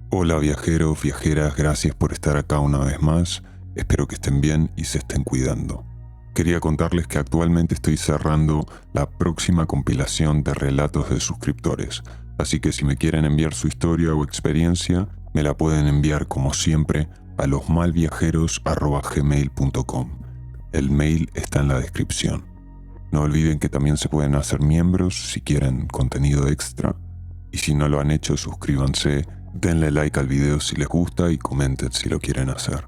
Hola viajeros, viajeras, gracias por estar acá una vez más. Espero que estén bien y se estén cuidando. Quería contarles que actualmente estoy cerrando la próxima compilación de relatos de suscriptores, así que si me quieren enviar su historia o experiencia, me la pueden enviar como siempre a losmalviajeros@gmail.com. El mail está en la descripción. No olviden que también se pueden hacer miembros si quieren contenido extra, y si no lo han hecho, suscríbanse, denle like al video si les gusta y comenten si lo quieren hacer.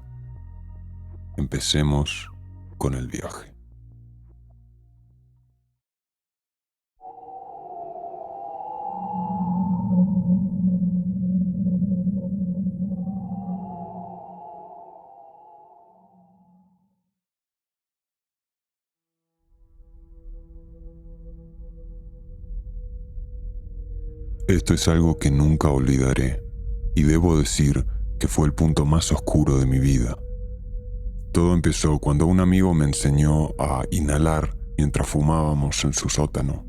Empecemos con el viaje. Esto es algo que nunca olvidaré, y debo decir que fue el punto más oscuro de mi vida. Todo empezó cuando un amigo me enseñó a inhalar mientras fumábamos en su sótano.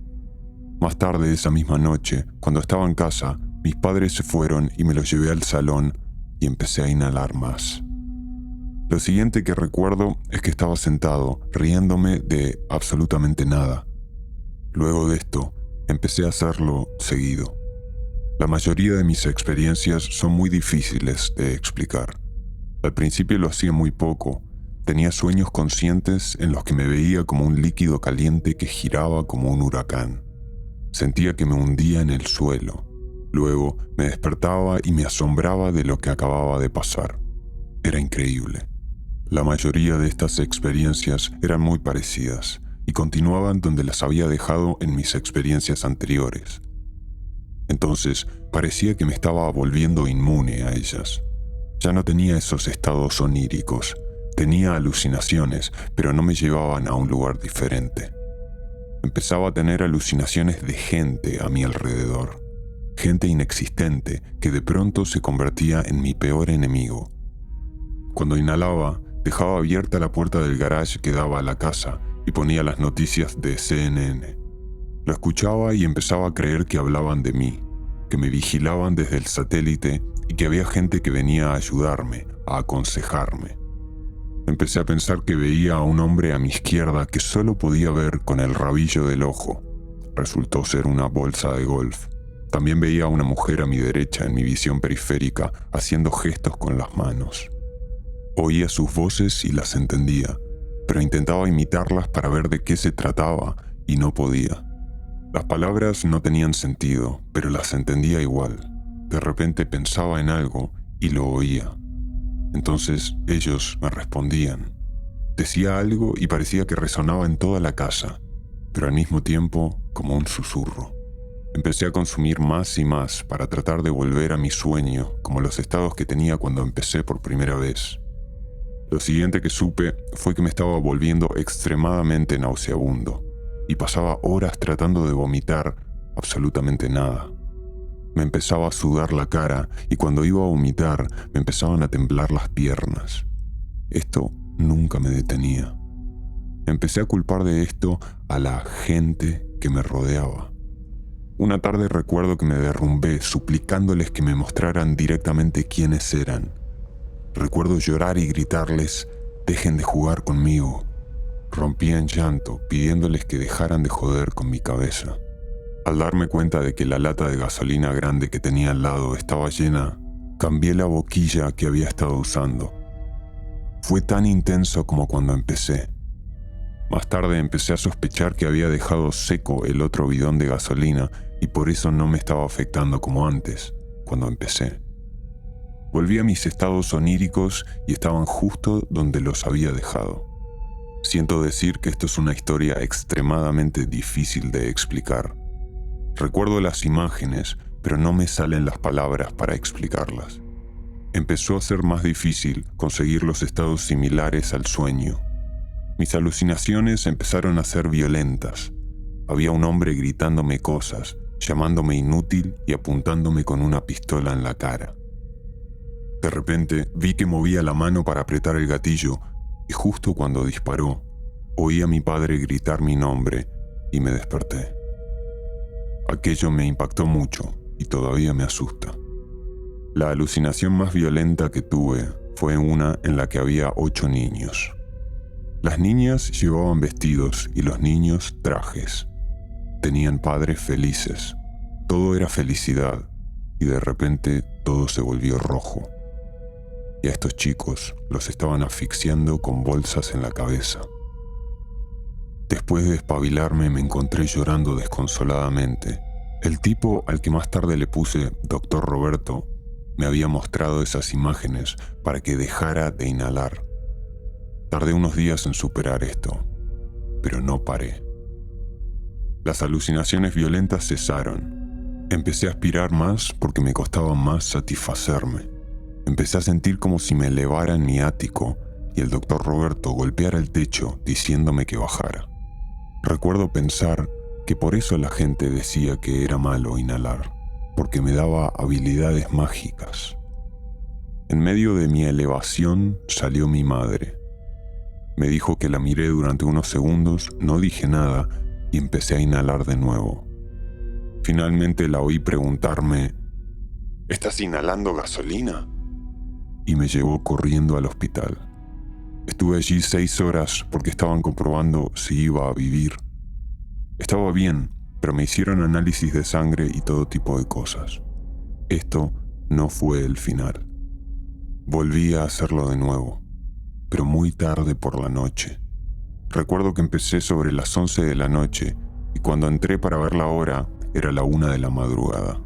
Más tarde esa misma noche, cuando estaba en casa, mis padres se fueron y me los llevé al salón y empecé a inhalar más. Lo siguiente que recuerdo es que estaba sentado, riéndome de absolutamente nada. Luego de esto, empecé a hacerlo seguido. La mayoría de mis experiencias son muy difíciles de explicar. Al principio lo hacía muy poco. Tenía sueños conscientes en los que me veía como un líquido caliente que giraba como un huracán. Sentía que me hundía en el suelo. Luego me despertaba y me asombraba de lo que acababa de pasar. Era increíble. La mayoría de estas experiencias eran muy parecidas y continuaban donde las había dejado en mis experiencias anteriores. Entonces parecía que me estaba volviendo inmune a ellas. Ya no tenía esos estados oníricos. Tenía alucinaciones, pero no me llevaban a un lugar diferente. Empezaba a tener alucinaciones de gente a mi alrededor. Gente inexistente que de pronto se convertía en mi peor enemigo. Cuando inhalaba, dejaba abierta la puerta del garage que daba a la casa y ponía las noticias de CNN. Lo escuchaba y empezaba a creer que hablaban de mí, que me vigilaban desde el satélite y que había gente que venía a ayudarme, a aconsejarme. Empecé a pensar que veía a un hombre a mi izquierda que solo podía ver con el rabillo del ojo. Resultó ser una bolsa de golf. También veía a una mujer a mi derecha en mi visión periférica haciendo gestos con las manos. Oía sus voces y las entendía, pero intentaba imitarlas para ver de qué se trataba y no podía. Las palabras no tenían sentido, pero las entendía igual. De repente pensaba en algo y lo oía. Entonces ellos me respondían. Decía algo y parecía que resonaba en toda la casa, pero al mismo tiempo como un susurro. Empecé a consumir más y más para tratar de volver a mi sueño, como los estados que tenía cuando empecé por primera vez. Lo siguiente que supe fue que me estaba volviendo extremadamente nauseabundo y pasaba horas tratando de vomitar absolutamente nada. Me empezaba a sudar la cara y cuando iba a vomitar me empezaban a temblar las piernas. Esto nunca me detenía. Empecé a culpar de esto a la gente que me rodeaba. Una tarde recuerdo que me derrumbé suplicándoles que me mostraran directamente quiénes eran. Recuerdo llorar y gritarles, dejen de jugar conmigo. Rompía en llanto pidiéndoles que dejaran de joder con mi cabeza. Al darme cuenta de que la lata de gasolina grande que tenía al lado estaba llena, cambié la boquilla que había estado usando. Fue tan intenso como cuando empecé. Más tarde empecé a sospechar que había dejado seco el otro bidón de gasolina y por eso no me estaba afectando como antes, cuando empecé. Volví a mis estados oníricos y estaban justo donde los había dejado. Siento decir que esto es una historia extremadamente difícil de explicar. Recuerdo las imágenes, pero no me salen las palabras para explicarlas. Empezó a ser más difícil conseguir los estados similares al sueño. Mis alucinaciones empezaron a ser violentas. Había un hombre gritándome cosas, llamándome inútil y apuntándome con una pistola en la cara. De repente vi que movía la mano para apretar el gatillo y justo cuando disparó, oí a mi padre gritar mi nombre y me desperté. Aquello me impactó mucho y todavía me asusta. La alucinación más violenta que tuve fue una en la que había 8 niños. Las niñas llevaban vestidos y los niños trajes. Tenían padres felices. Todo era felicidad y de repente todo se volvió rojo. Y a estos chicos los estaban asfixiando con bolsas en la cabeza. Después de despabilarme me encontré llorando desconsoladamente. El tipo al que más tarde le puse Dr. Roberto me había mostrado esas imágenes para que dejara de inhalar. Tardé unos días en superar esto, pero no paré. Las alucinaciones violentas cesaron. Empecé a aspirar más porque me costaba más satisfacerme. Empecé a sentir como si me elevara en mi ático y el Dr. Roberto golpeara el techo diciéndome que bajara. Recuerdo pensar que por eso la gente decía que era malo inhalar, porque me daba habilidades mágicas. En medio de mi elevación salió mi madre. Me dijo que la miré durante unos segundos, no dije nada y empecé a inhalar de nuevo. Finalmente la oí preguntarme, ¿estás inhalando gasolina? Y me llevó corriendo al hospital. Estuve allí 6 horas porque estaban comprobando si iba a vivir. Estaba bien, pero me hicieron análisis de sangre y todo tipo de cosas. Esto no fue el final. Volví a hacerlo de nuevo, pero muy tarde por la noche. Recuerdo que empecé sobre las 11 de la noche y cuando entré para ver la hora era la 1 de la madrugada.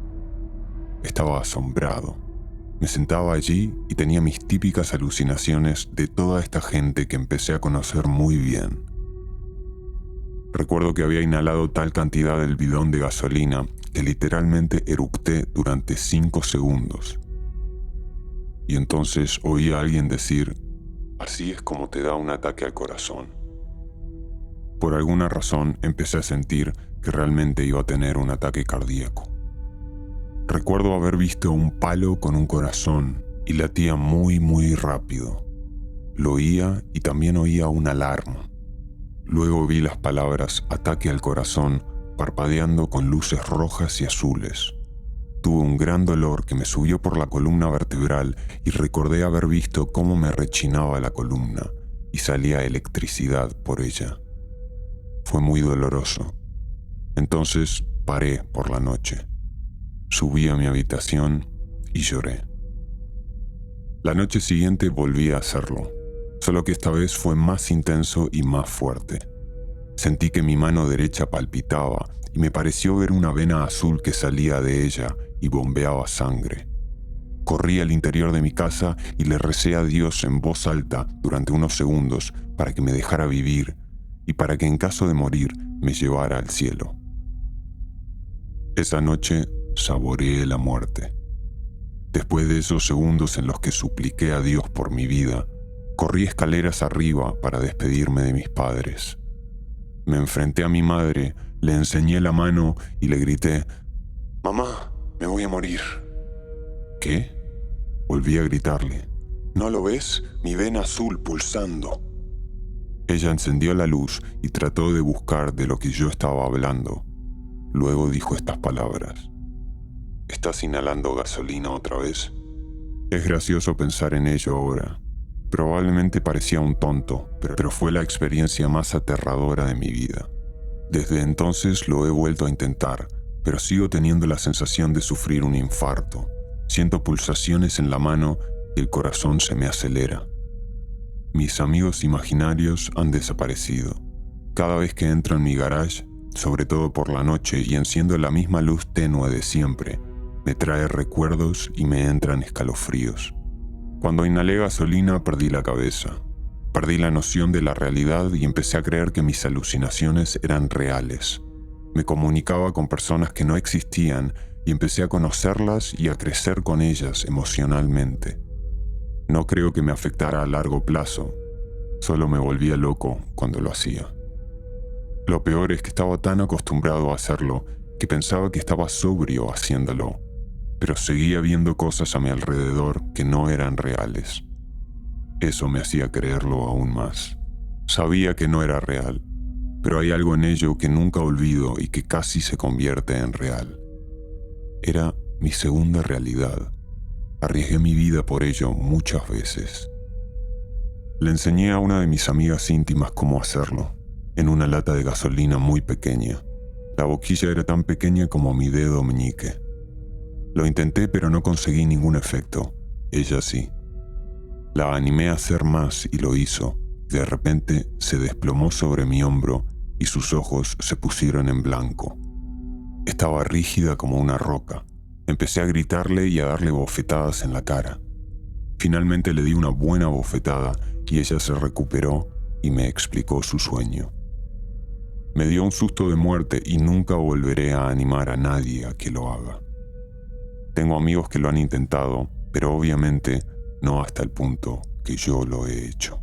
Estaba asombrado. Me sentaba allí y tenía mis típicas alucinaciones de toda esta gente que empecé a conocer muy bien. Recuerdo que había inhalado tal cantidad del bidón de gasolina que literalmente eructé durante 5 segundos. Y entonces oí a alguien decir, así es como te da un ataque al corazón. Por alguna razón empecé a sentir que realmente iba a tener un ataque cardíaco. Recuerdo haber visto un palo con un corazón y latía muy muy rápido. Lo oía y también oía una alarma. Luego vi las palabras ataque al corazón parpadeando con luces rojas y azules. Tuve un gran dolor que me subió por la columna vertebral y recordé haber visto cómo me rechinaba la columna y salía electricidad por ella. Fue muy doloroso. Entonces paré por la noche. Subí a mi habitación y lloré. La noche siguiente volví a hacerlo, solo que esta vez fue más intenso y más fuerte. Sentí que mi mano derecha palpitaba y me pareció ver una vena azul que salía de ella y bombeaba sangre. Corrí al interior de mi casa y le recé a Dios en voz alta durante unos segundos para que me dejara vivir y para que en caso de morir me llevara al cielo. Esa noche saboreé la muerte. Después de esos segundos en los que supliqué a Dios por mi vida, corrí escaleras arriba para despedirme de mis padres. Me enfrenté a mi madre, le enseñé la mano y le grité, «Mamá, me voy a morir». «¿Qué?», volví a gritarle. «¿No lo ves? Mi vena azul pulsando». Ella encendió la luz y trató de buscar de lo que yo estaba hablando. Luego dijo estas palabras. «¿Estás inhalando gasolina otra vez?». Es gracioso pensar en ello ahora. Probablemente parecía un tonto, pero fue la experiencia más aterradora de mi vida. Desde entonces lo he vuelto a intentar, pero sigo teniendo la sensación de sufrir un infarto. Siento pulsaciones en la mano y el corazón se me acelera. Mis amigos imaginarios han desaparecido. Cada vez que entro en mi garage, sobre todo por la noche y enciendo la misma luz tenue de siempre, me trae recuerdos y me entran escalofríos. Cuando inhalé gasolina perdí la cabeza. Perdí la noción de la realidad y empecé a creer que mis alucinaciones eran reales. Me comunicaba con personas que no existían y empecé a conocerlas y a crecer con ellas emocionalmente. No creo que me afectara a largo plazo, solo me volvía loco cuando lo hacía. Lo peor es que estaba tan acostumbrado a hacerlo que pensaba que estaba sobrio haciéndolo, pero seguía viendo cosas a mi alrededor que no eran reales. Eso me hacía creerlo aún más. Sabía que no era real, pero hay algo en ello que nunca olvido y que casi se convierte en real. Era mi segunda realidad. Arriesgué mi vida por ello muchas veces. Le enseñé a una de mis amigas íntimas cómo hacerlo, en una lata de gasolina muy pequeña. La boquilla era tan pequeña como mi dedo meñique. Lo intenté pero no conseguí ningún efecto. Ella sí. La animé a hacer más y lo hizo. De repente se desplomó sobre mi hombro y sus ojos se pusieron en blanco. Estaba rígida como una roca. Empecé a gritarle y a darle bofetadas en la cara. Finalmente le di una buena bofetada y ella se recuperó y me explicó su sueño. Me dio un susto de muerte y nunca volveré a animar a nadie a que lo haga. Tengo amigos que lo han intentado, pero obviamente no hasta el punto que yo lo he hecho.